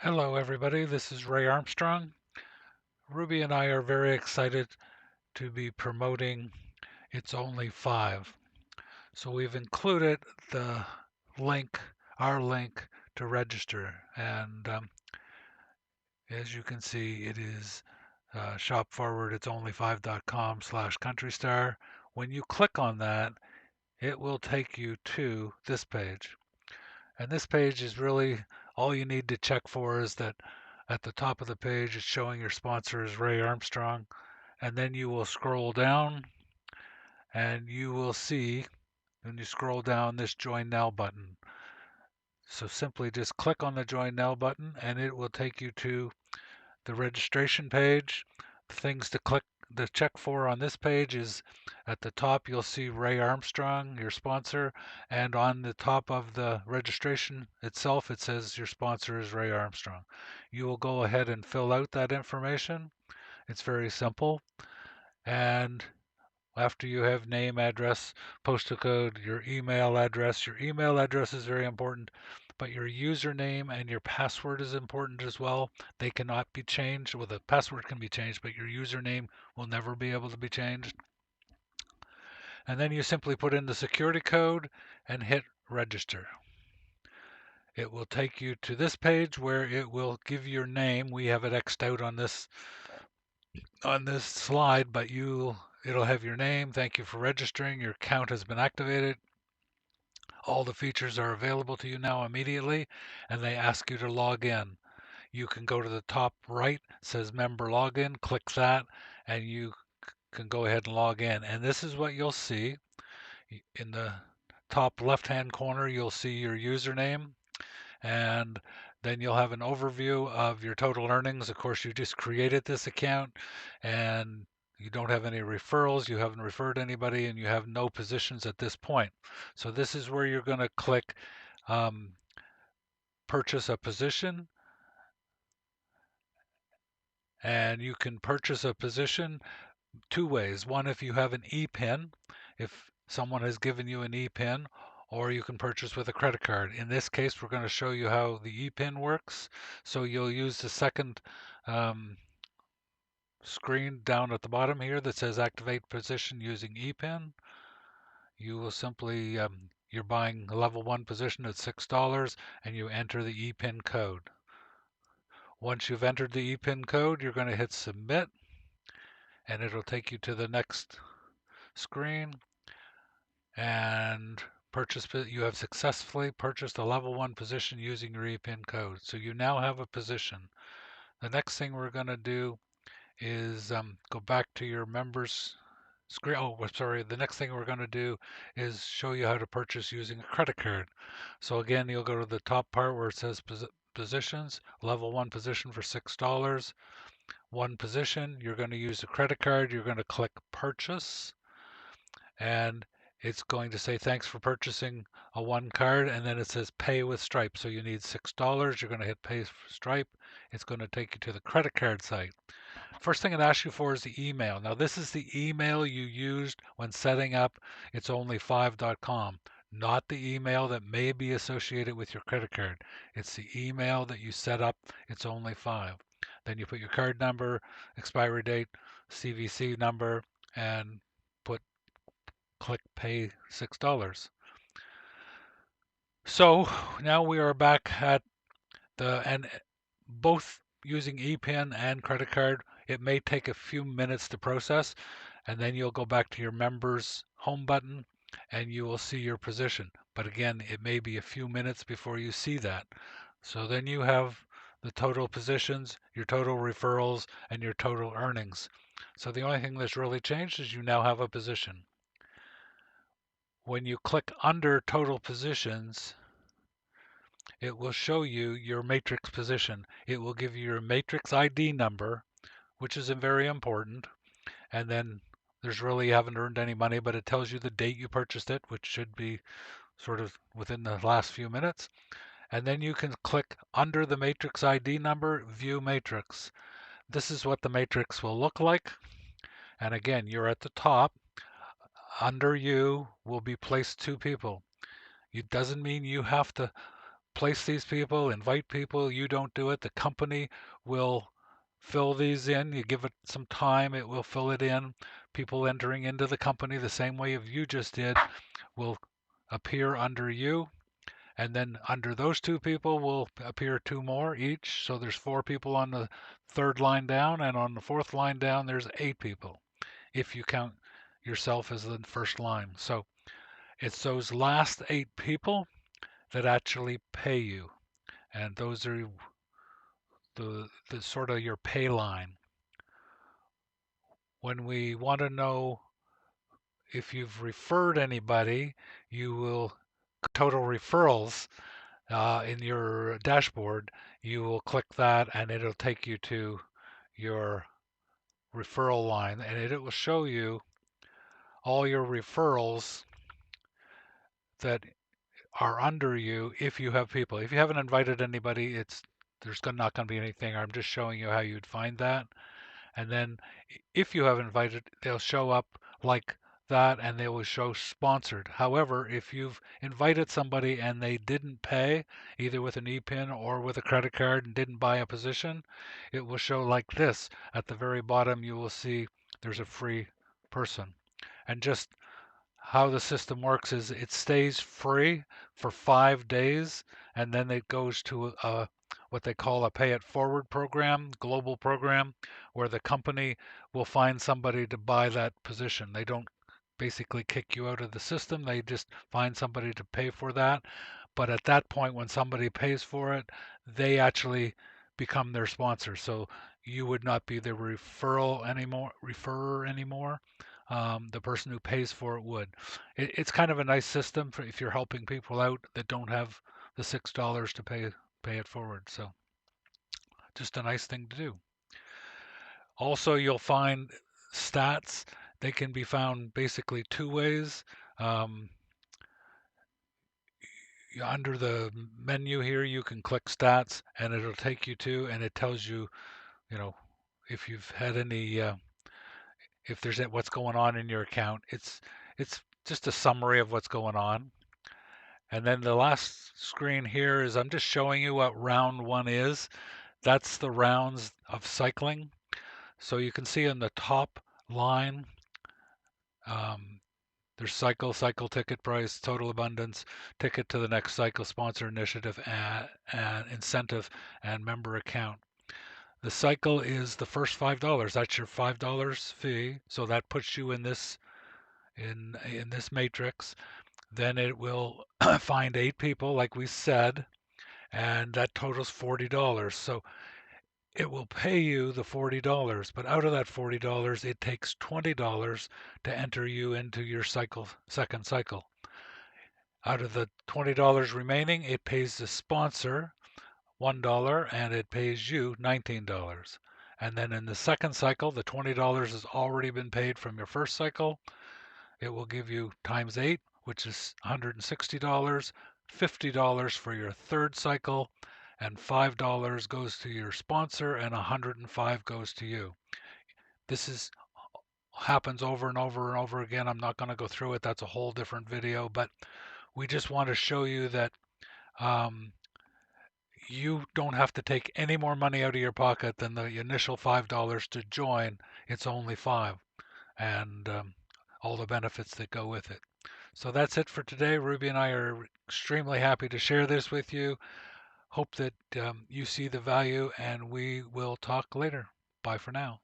Hello, everybody. This is Ray Armstrong. Ruby and I are very excited to be promoting It's Only Five. So we've included the link, our link to register. And as you can see, it is shop forward, it's only5.com/countrystar. When you click on that, it will take you to this page. And this page is really all you need to check for is that at the top of the page it's showing your sponsor is Ray Armstrong. And then you will scroll down and you will see when you scroll down this Join Now button. So simply just click on the Join Now button and it will take you to the registration page. Things to click the check for on this page is at the top you'll see Ray Armstrong, your sponsor, and on the top of the registration itself it says your sponsor is Ray Armstrong. You will go ahead and fill out that information. It's very simple. And after you have name, address, postal code, your email address is very important, but your username and your password is important as well. They cannot be changed. Well, the password can be changed, but your username will never be able to be changed. And then you simply put in the security code and hit register. It will take you to this page where it will give your name. We have it X'd out on this slide, but it'll have your name. Thank you for registering. Your account has been activated. All the features are available to you now immediately, and they ask you to log in. You can go to the top right, it says member login, click that, and you can go ahead and log in. And this is what you'll see. In the top left-hand corner, you'll see your username, and then you'll have an overview of your total earnings. Of course, you just created this account and you don't have any referrals, you haven't referred anybody, and you have no positions at this point. So this is where you're going to click um, purchase a position, and you can purchase a position two ways. One, if you have an ePIN, if someone has given you an ePIN, or you can purchase with a credit card. In this case, we're going to show you how the ePIN works. So you'll use the second um, screen down at the bottom here that says activate position using ePIN. You will simply, you're buying a level 1 position at $6 and you enter the ePIN code. Once you've entered the ePIN code, you're going to hit submit and it'll take you to the next screen and you have successfully purchased a level 1 position using your ePIN code. So you now have a position. The next thing we're going to do is go back to your members screen. Oh, sorry. The next thing we're going to do is show you how to purchase using a credit card. So again, you'll go to the top part where it says positions, level 1 position for $6. One position, you're going to use a credit card. You're going to click purchase and it's going to say thanks for purchasing a one card, and then it says pay with Stripe. So you need $6. You're going to hit pay with Stripe. It's going to take you to the credit card site. First thing it asks you for is the email. Now this is the email you used when setting up it's only5.com, not the email that may be associated with your credit card. It's the email that you set up it's only 5. Then you put your card number, expiry date, CVC number, and click pay $6. So now we are back at and both using ePIN and credit card, it may take a few minutes to process, and then you'll go back to your members home button and you will see your position. But again, it may be a few minutes before you see that. So then you have the total positions, your total referrals, and your total earnings. So the only thing that's really changed is you now have a position. When you click under total positions, it will show you your matrix position. It will give you your matrix ID number, which is very important. And then there's really, you haven't earned any money, but it tells you the date you purchased it, which should be sort of within the last few minutes. And then you can click under the matrix ID number, view matrix. This is what the matrix will look like. And again, you're at the top. Under you will be placed two people. It doesn't mean you have to place these people, invite people. You don't do it. The company will fill these in. You give it some time, it will fill it in. People entering into the company the same way as you just did will appear under you. And then under those two people will appear two more each. So there's four people on the third line down, and on the fourth line down, there's 8 people if you count yourself as the first line. So it's those last 8 people that actually pay you. And those are the sort of your pay line. When we want to know if you've referred anybody, you will total referrals in your dashboard. You will click that and it'll take you to your referral line, and it will show you all your referrals that are under you if you have people. If you haven't invited anybody, there's not going to be anything. I'm just showing you how you'd find that. And then if you have invited, they'll show up like that and they will show sponsored. However, if you've invited somebody and they didn't pay, either with an e-pin or with a credit card, and didn't buy a position, it will show like this. At the very bottom, you will see there's a free person. And just how the system works is it stays free for 5 days, and then it goes to what they call a pay it forward program, global program, where the company will find somebody to buy that position. They don't basically kick you out of the system, they just find somebody to pay for that. But at that point, when somebody pays for it, they actually become their sponsor. So you would not be the referrer anymore. The person who pays for it would. It's kind of a nice system for if you're helping people out that don't have the $6 to pay it forward. So just a nice thing to do. Also, you'll find stats. They can be found basically two ways. Um, Under the menu here, you can click stats and it'll take you to, and it tells you, you know, if you've had any, if there's what's going on in your account. It's just a summary of what's going on. And then the last screen here is I'm just showing you what round 1 is. That's the rounds of cycling. So you can see on the top line, um, there's cycle, cycle ticket price, total abundance, ticket to the next cycle, sponsor initiative, and incentive, and member account. The cycle is the first $5. That's your $5 fee. So that puts you in this matrix. Then it will find 8 people, like we said, and that totals $40. So it will pay you the $40, but out of that $40, it takes $20 to enter you into your second cycle. Out of the $20 remaining, it pays the sponsor $1 and it pays you $19. And then in the second cycle, the $20 has already been paid from your first cycle. It will give you times 8, which is $160, $50 for your third cycle, and $5 goes to your sponsor and $105 goes to you. This happens over and over and over again. I'm not going to go through it. That's a whole different video, but we just want to show you that um, you don't have to take any more money out of your pocket than the initial $5 to join. It's only 5, and all the benefits that go with it. So that's it for today. Ruby and I are extremely happy to share this with you. Hope that you see the value, and we will talk later. Bye for now.